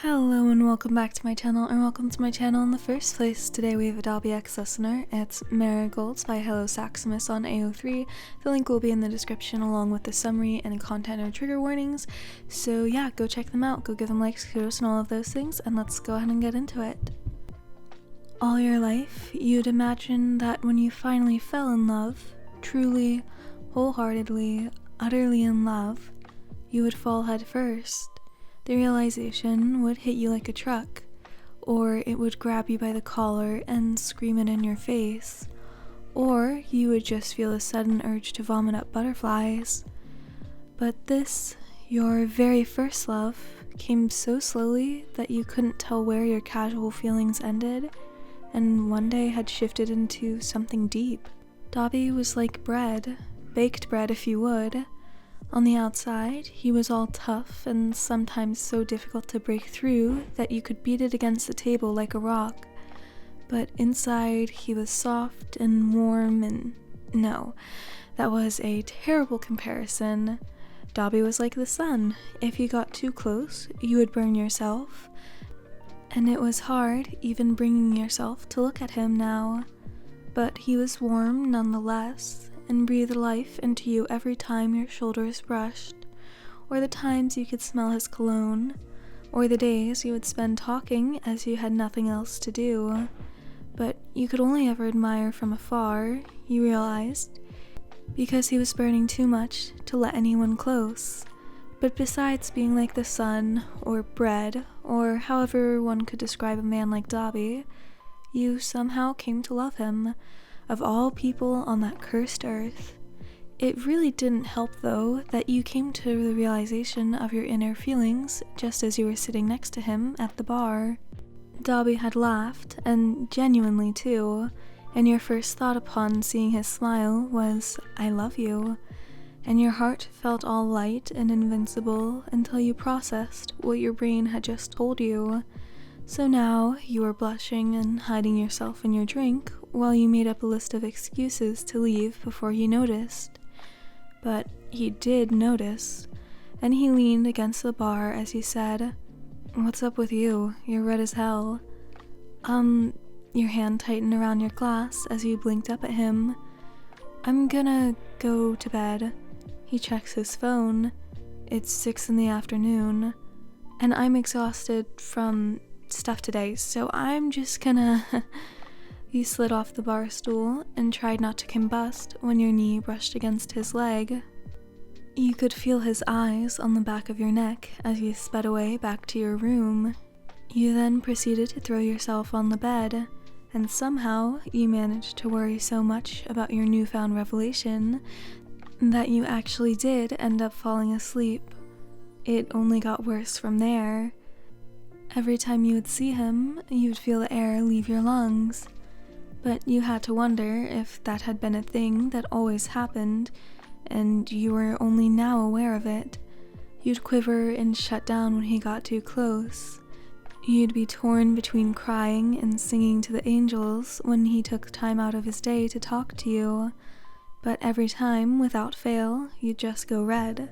Hello and welcome back to my channel, or welcome to my channel in the first place. Today we have a Dabi X listener. It's Marigolds by Hello Saximus on AO3. The link will be in the description along with the summary and content or trigger warnings. So yeah, go check them out, go give them likes, kudos, and all of those things, and let's go ahead and get into it. All your life, you'd imagine that when you finally fell in love, truly, wholeheartedly, utterly in love, you would fall head first. The realization would hit you like a truck, or it would grab you by the collar and scream it in your face, or you would just feel a sudden urge to vomit up butterflies. But this, your very first love, came so slowly that you couldn't tell where your casual feelings ended, and one day had shifted into something deep. Dabi was like bread, baked bread if you would. On the outside, he was all tough and sometimes so difficult to break through that you could beat it against the table like a rock. But inside, he was soft and warm and... no, that was a terrible comparison. Dabi was like the sun. If you got too close, you would burn yourself. And it was hard even bringing yourself to look at him now. But he was warm nonetheless, and breathed life into you every time your shoulders brushed, or the times you could smell his cologne, or the days you would spend talking as you had nothing else to do. But you could only ever admire from afar, you realized, because he was burning too much to let anyone close. But besides being like the sun, or bread, or however one could describe a man like Dabi, you somehow came to love him. Of all people on that cursed earth. It really didn't help, though, that you came to the realization of your inner feelings just as you were sitting next to him at the bar. Dabi had laughed, and genuinely too, and your first thought upon seeing his smile was, "I love you," and your heart felt all light and invincible until you processed what your brain had just told you. So now you were blushing and hiding yourself in your drink while you made up a list of excuses to leave before he noticed. But he did notice, and he leaned against the bar as he said, "What's up with you? You're red as hell." Your hand tightened around your glass as you blinked up at him. "I'm gonna go to bed." He checks his phone. It's 6 in the afternoon, and I'm exhausted from stuff today, so I'm just gonna... You slid off the bar stool and tried not to combust when your knee brushed against his leg. You could feel his eyes on the back of your neck as you sped away back to your room. You then proceeded to throw yourself on the bed, and somehow you managed to worry so much about your newfound revelation that you actually did end up falling asleep. It only got worse from there. Every time you would see him, you would feel the air leave your lungs. But you had to wonder if that had been a thing that always happened, and you were only now aware of it. You'd quiver and shut down when he got too close. You'd be torn between crying and singing to the angels when he took time out of his day to talk to you. But every time, without fail, you'd just go red,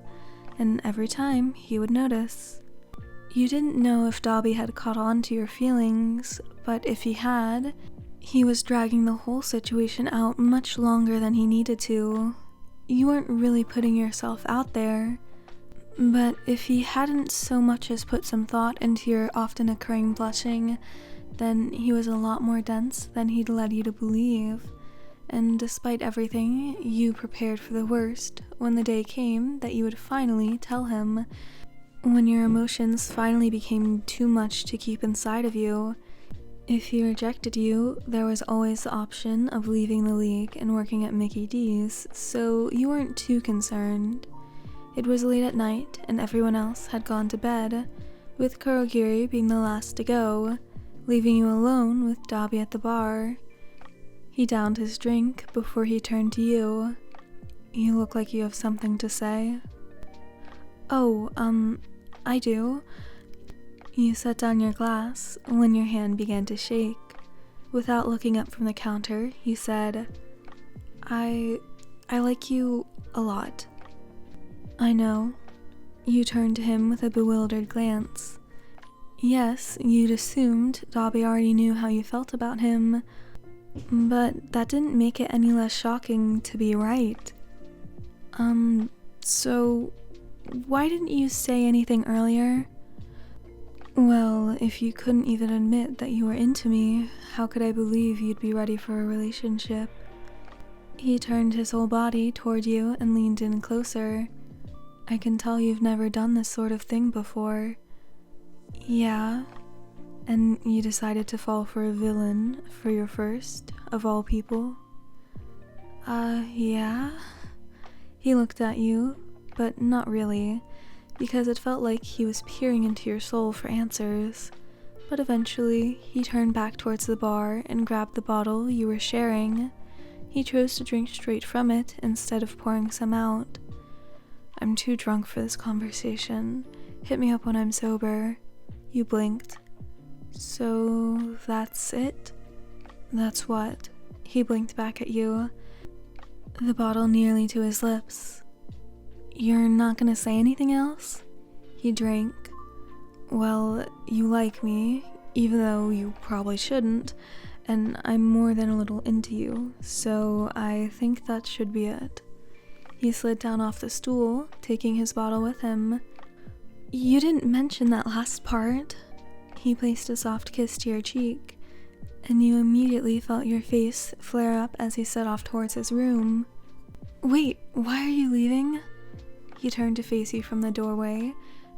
and every time he would notice. You didn't know if Dabi had caught on to your feelings, but if he had, he was dragging the whole situation out much longer than he needed to. You weren't really putting yourself out there, but if he hadn't so much as put some thought into your often occurring blushing, then he was a lot more dense than he'd led you to believe. And despite everything, you prepared for the worst when the day came that you would finally tell him. When your emotions finally became too much to keep inside of you. If he rejected you, there was always the option of leaving the league and working at Mickey D's, so you weren't too concerned. It was late at night, and everyone else had gone to bed, with Kurogiri being the last to go, leaving you alone with Dabi at the bar. He downed his drink before he turned to you. "You look like you have something to say." "Oh, I do." You set down your glass when your hand began to shake. Without looking up from the counter, you said, I like you a lot." "I know." You turned to him with a bewildered glance. Yes, you'd assumed Dabi already knew how you felt about him, but that didn't make it any less shocking to be right. So why didn't you say anything earlier? Well, if you couldn't even admit that you were into me, how could I believe you'd be ready for a relationship? He turned his whole body toward you and leaned in closer. I can tell you've never done this sort of thing before. Yeah, and you decided to fall for a villain for your first, of all people? Yeah? He looked at you, but not really, because it felt like he was peering into your soul for answers. But eventually, he turned back towards the bar and grabbed the bottle you were sharing. He chose to drink straight from it instead of pouring some out. I'm too drunk for this conversation. Hit me up when I'm sober. You blinked. So that's it? That's what? He blinked back at you, the bottle nearly to his lips. You're not gonna say anything else? He drank. Well, you like me, even though you probably shouldn't, and I'm more than a little into you, so I think that should be it. He slid down off the stool, taking his bottle with him. You didn't mention that last part. He placed a soft kiss to your cheek, and you immediately felt your face flare up as he set off towards his room. Wait, why are you leaving? He turned to face you from the doorway,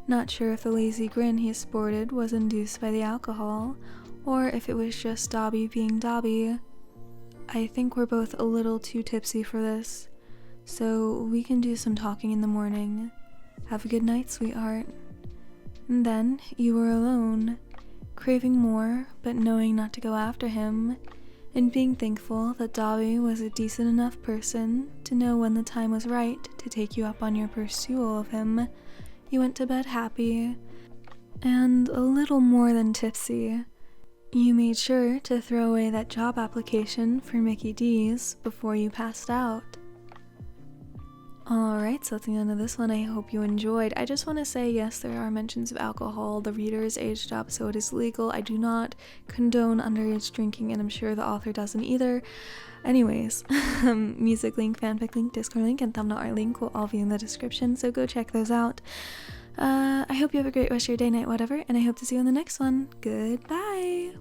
not sure if the lazy grin he sported was induced by the alcohol, or if it was just Dabi being Dabi. I think we're both a little too tipsy for this, so we can do some talking in the morning. Have a good night, sweetheart. And then you were alone, craving more, but knowing not to go after him, and being thankful that Dabi was a decent enough person to know when the time was right to take you up on your pursuit of him. You went to bed happy, and a little more than tipsy. You made sure to throw away that job application for Mickey D's before you passed out. Alright, so that's the end of this one. I hope you enjoyed. I just want to say, yes, there are mentions of alcohol. The reader is aged up, so it is legal. I do not condone underage drinking, and I'm sure the author doesn't either. Anyways, music link, fanfic link, Discord link, and thumbnail art link will all be in the description, so go check those out. I hope you have a great rest of your day, night, whatever, and I hope to see you in the next one. Goodbye!